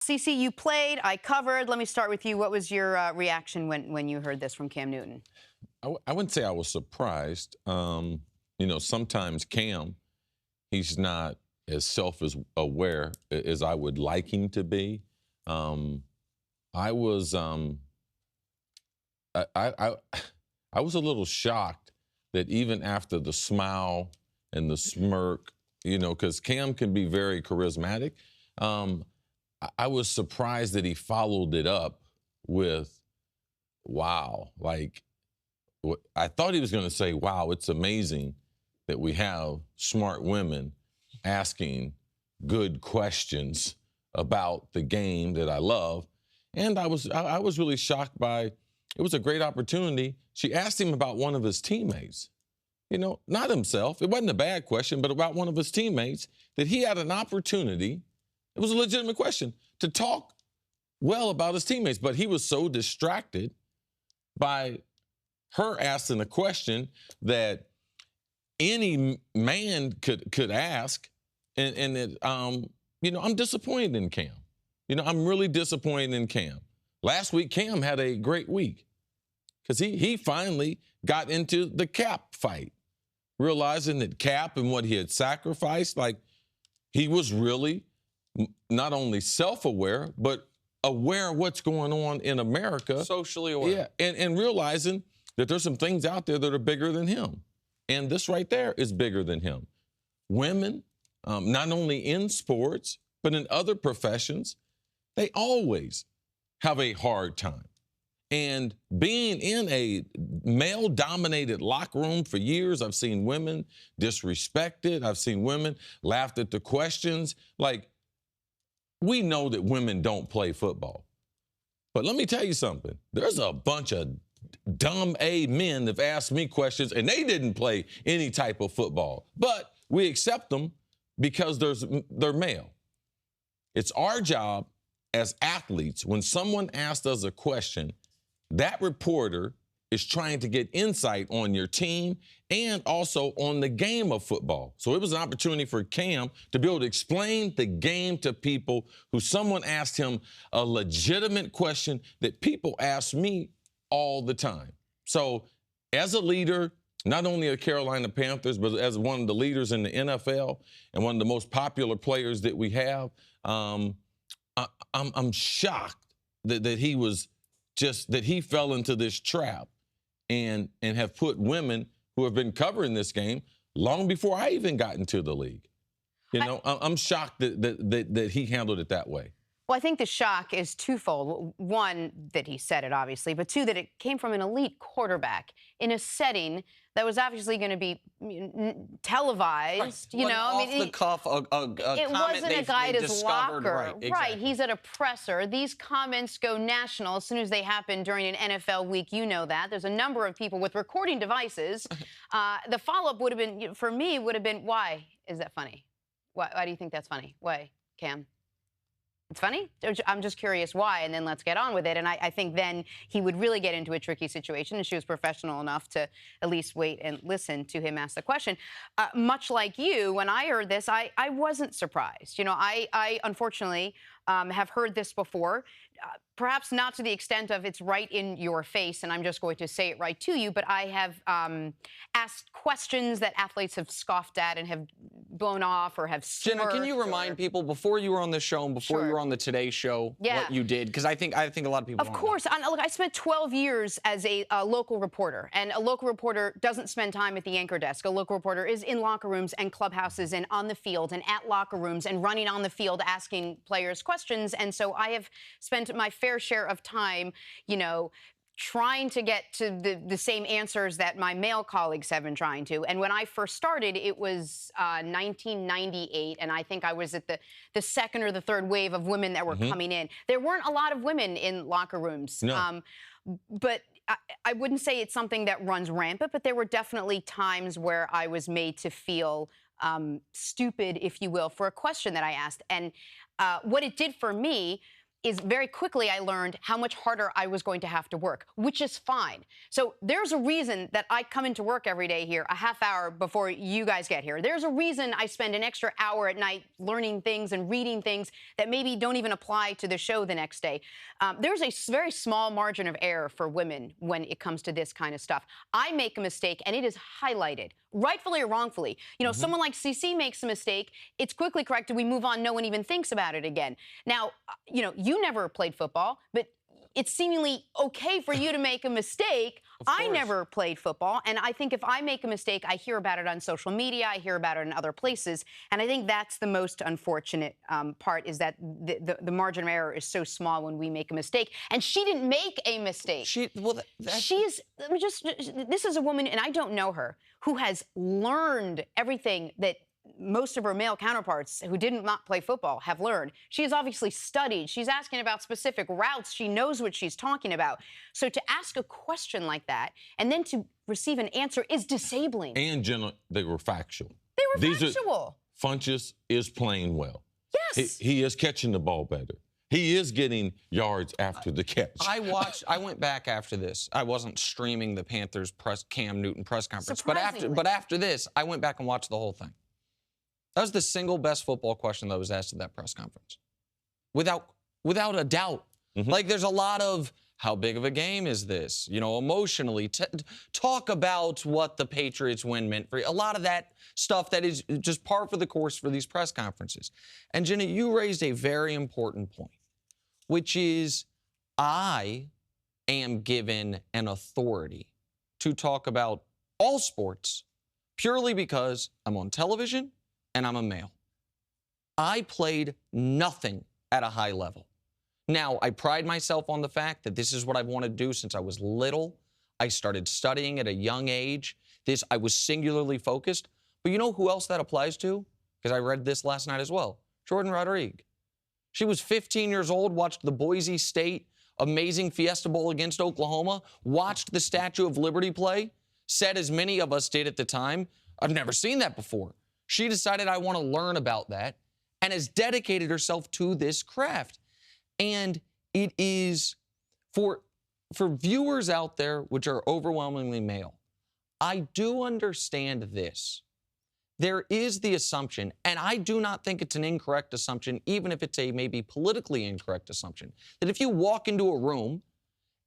CC, you played, I covered. Let me start with you. What was your reaction when you heard this from Cam Newton? I wouldn't say I was surprised. Sometimes Cam, he's not as self-aware as I would like him to be. I was I was a little shocked that even after the smile and the smirk, because Cam can be very charismatic. I was surprised that he followed it up with, wow. Like, I thought he was going to say, wow, it's amazing that we have smart women asking good questions about the game that I love. And I was really shocked by, it was a great opportunity. She asked him about one of his teammates, not himself. It wasn't a bad question, but about one of his teammates, that he had an opportunity. It was a legitimate question to talk well about his teammates, but he was so distracted by her asking a question that any man could ask, and I'm disappointed in Cam. I'm really disappointed in Cam. Last week, Cam had a great week because he finally got into the Cap fight, realizing that Cap and what he had sacrificed, like, he was really not only self-aware, but aware of what's going on in America. Socially aware. Yeah, and realizing that there's some things out there that are bigger than him. And this right there is bigger than him. Women, not only in sports, but in other professions, they always have a hard time. And being in a male-dominated locker room for years, I've seen women disrespected. I've seen women laughed at the questions. Like, we know that women don't play football. But let me tell you something. There's a bunch of dumb A men that have asked me questions, and they didn't play any type of football. But we accept them because they're male. It's our job as athletes, when someone asks us a question, that reporter is trying to get insight on your team and also on the game of football. So it was an opportunity for Cam to be able to explain the game to people who someone asked him a legitimate question that people ask me all the time. So as a leader, not only of the Carolina Panthers, but as one of the leaders in the NFL and one of the most popular players that we have, I'm shocked that he was that he fell into this trap and have put women who have been covering this game long before I even got into the league. I'm shocked that he handled it that way. Well, I think the shock is twofold. One, that he said it, obviously, but two, that it came from an elite quarterback in a setting that was obviously going to be televised. Right. Off the cuff, a it wasn't a guy at his locker. Right, exactly. Right, he's at a presser. These comments go national as soon as they happen during an NFL week. You know that. There's a number of people with recording devices. The follow-up would have been, for me, why is that funny? Why do you think that's funny? Why, Cam? It's funny? I'm just curious why, and then let's get on with it. And I think then he would really get into a tricky situation, and she was professional enough to at least wait and listen to him ask the question. Much like you, when I heard this, I wasn't surprised. I unfortunately have heard this before. Perhaps not to the extent of it's right in your face, and I'm just going to say it right to you, but I have asked questions that athletes have scoffed at and have blown off or have smirked. Jenna, can you remind people, before you were on the show and before you were on the Today Show, what you did? Because I think a lot of people Of course. Look, I spent 12 years as a local reporter, and a local reporter doesn't spend time at the anchor desk. A local reporter is in locker rooms and clubhouses and on the field and at locker rooms and running on the field asking players questions. And so I have spent my fair share of time, trying to get to the same answers that my male colleagues have been trying to. And when I first started, it was 1998, and I think I was at the second or the third wave of women that were coming in. There weren't a lot of women in locker rooms. No. But I wouldn't say it's something that runs rampant, but there were definitely times where I was made to feel stupid, if you will, for a question that I asked. And what it did for me is very quickly I learned how much harder I was going to have to work, which is fine. So there's a reason that I come into work every day here a half hour before you guys get here. There's a reason I spend an extra hour at night learning things and reading things that maybe don't even apply to the show the next day. There's a very small margin of error for women when it comes to this kind of stuff. I make a mistake and it is highlighted, rightfully or wrongfully. You know, someone like CC makes a mistake, it's quickly corrected, we move on, no one even thinks about it again. Now, you know, you never played football, but it's seemingly okay for you to make a mistake. I never played football, and I think if I make a mistake, I hear about it on social media, I hear about it in other places, and I think that's the most unfortunate part, is that the margin of error is so small when we make a mistake. And she didn't make a mistake. This is a woman, and I don't know her, who has learned everything that most of her male counterparts who did not play football have learned. She has obviously studied. She's asking about specific routes. She knows what she's talking about. So to ask a question like that and then to receive an answer is disabling. And Jenna, they were factual. They were factual. Funchess is playing well. Yes. He is catching the ball better. He is getting yards after the catch. I went back after this. I wasn't streaming the Panthers Cam Newton press conference. But after this, I went back and watched the whole thing. That was the single best football question that was asked at that press conference. Without a doubt. Like, there's a lot of, how big of a game is this? You know, emotionally. Talk about what the Patriots win meant for you. A lot of that stuff that is just par for the course for these press conferences. And Jenna, you raised a very important point, which is I am given an authority to talk about all sports purely because I'm on television and I'm a male. I played nothing at a high level. Now, I pride myself on the fact that this is what I've wanted to do since I was little. I started studying at a young age. I was singularly focused. But you know who else that applies to? Because I read this last night as well. Jordan Rodriguez. She was 15 years old, watched the Boise State amazing Fiesta Bowl against Oklahoma, watched the Statue of Liberty play, said, as many of us did at the time, I've never seen that before. She decided, I want to learn about that, and has dedicated herself to this craft. And it is, for viewers out there, which are overwhelmingly male, I do understand this. There is the assumption, and I do not think it's an incorrect assumption, even if it's a maybe politically incorrect assumption, that if you walk into a room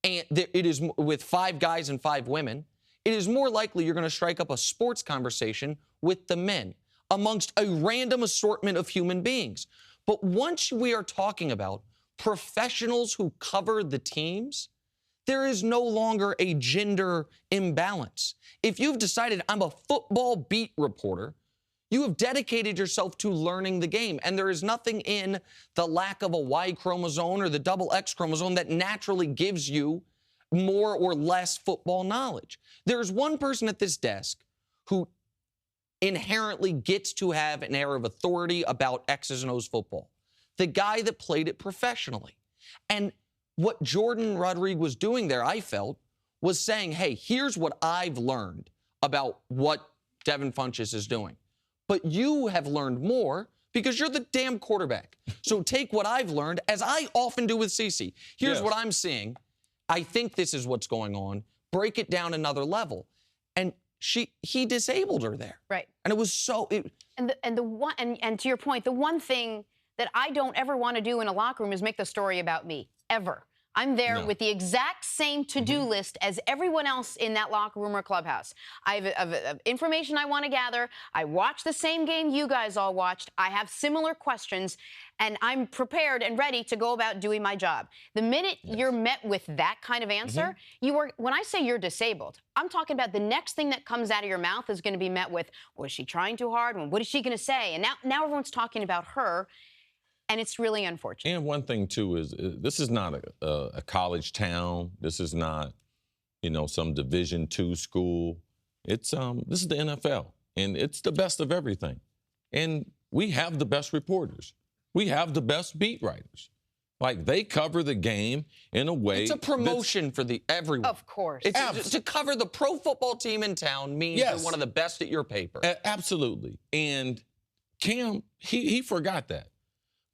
and it is with 5 guys and 5 women, it is more likely you're going to strike up a sports conversation with the men amongst a random assortment of human beings. But once we are talking about professionals who cover the teams, there is no longer a gender imbalance. If you've decided I'm a football beat reporter, you have dedicated yourself to learning the game. And there is nothing in the lack of a Y chromosome or the double X chromosome that naturally gives you more or less football knowledge. There's one person at this desk who inherently gets to have an air of authority about X's and O's football. The guy that played it professionally. And what Jordan Rodriguez was doing there, I felt, was saying, hey, here's what I've learned about what Devin Funchess is doing. But you have learned more because you're the damn quarterback. So take what I've learned, as I often do with CC. Here's what I'm seeing. I think this is what's going on. Break it down another level. And he disabled her there. Right. And it was so... And to your point, the one thing that I don't ever want to do in a locker room is make the story about me, ever. I'm there with the exact same to-do list as everyone else in that locker room or clubhouse. I have information I want to gather. I watch the same game you guys all watched. I have similar questions, and I'm prepared and ready to go about doing my job. The minute you're met with that kind of answer, when I say you're disabled, I'm talking about the next thing that comes out of your mouth is going to be met with, was she trying too hard? What is she going to say? And now everyone's talking about her. And it's really unfortunate. And one thing, too, is this is not a college town. This is not, some Division II school. It's this is the NFL, and it's the best of everything. And we have the best reporters. We have the best beat writers. Like, they cover the game in a way. It's a promotion for everyone. Of course. To cover the pro football team in town means you're one of the best at your paper. Absolutely. And Cam, he forgot that.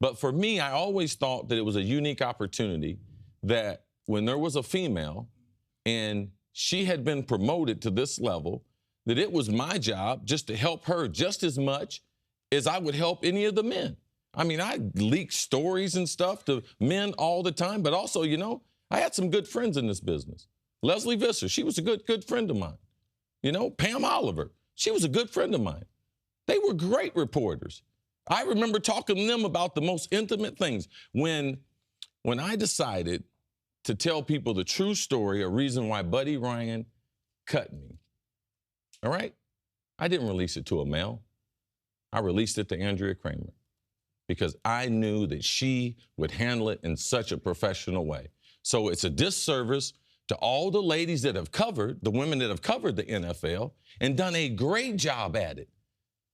But for me, I always thought that it was a unique opportunity that when there was a female and she had been promoted to this level, that it was my job just to help her just as much as I would help any of the men. I mean, I leak stories and stuff to men all the time, but also, you know, I had some good friends in this business. Leslie Visser, she was a good friend of mine. You know, Pam Oliver, she was a good friend of mine. They were great reporters. I remember talking to them about the most intimate things. When I decided to tell people the true story, a reason why Buddy Ryan cut me, all right? I didn't release it to a male. I released it to Andrea Kramer because I knew that she would handle it in such a professional way. So it's a disservice to all the ladies that have covered, the women that have covered the NFL and done a great job at it.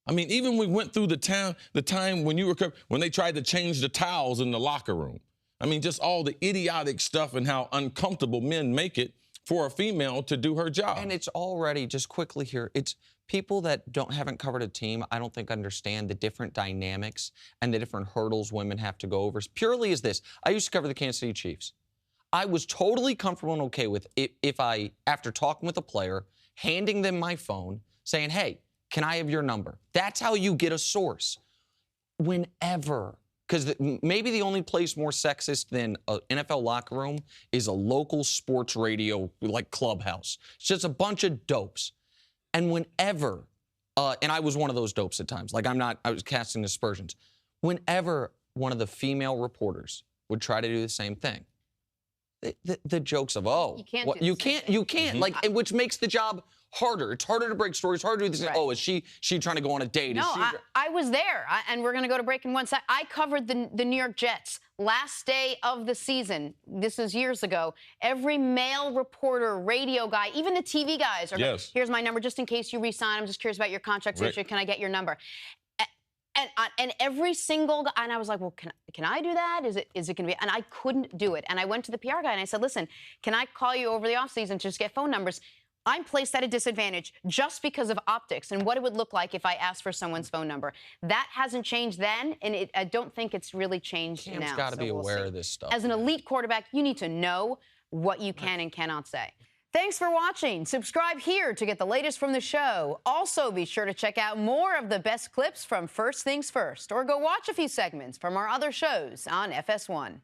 I mean, even we went through the time when you were, when they tried to change the towels in the locker room. I mean, just all the idiotic stuff and how uncomfortable men make it for a female to do her job. And it's already, just quickly here, it's people that haven't covered a team, I don't think understand the different dynamics and the different hurdles women have to go over. Purely as this, I used to cover the Kansas City Chiefs. I was totally comfortable and okay with if I, after talking with a player, handing them my phone, saying, hey, can I have your number? That's how you get a source. Whenever, because maybe the only place more sexist than an NFL locker room is a local sports radio, like Clubhouse. It's just a bunch of dopes. And whenever, and I was one of those dopes at times, like I was casting aspersions. Whenever one of the female reporters would try to do the same thing, the jokes of, oh, you can't, Mm-hmm. like, which makes the job harder. It's harder to break stories, harder to do this. Right. Oh, is she trying to go on a date? No, I was there, and we're going to go to break in 1 sec. I covered the New York Jets. Last day of the season, this is years ago, every male reporter, radio guy, even the TV guys are yes. Here's my number, just in case you resign. I'm just curious about your contract situation. Right. Can I get your number? And every single guy, and I was like, well, can I do that? Is it going to be? And I couldn't do it. And I went to the PR guy and I said, listen, can I call you over the offseason to just get phone numbers? I'm placed at a disadvantage just because of optics and what it would look like if I asked for someone's phone number. That hasn't changed then, and I don't think it's really changed now. Cam's got to be aware of this stuff. As an elite quarterback, you need to know what you can and cannot say. Thanks for watching. Subscribe here to get the latest from the show. Also, be sure to check out more of the best clips from First Things First, or go watch a few segments from our other shows on FS1.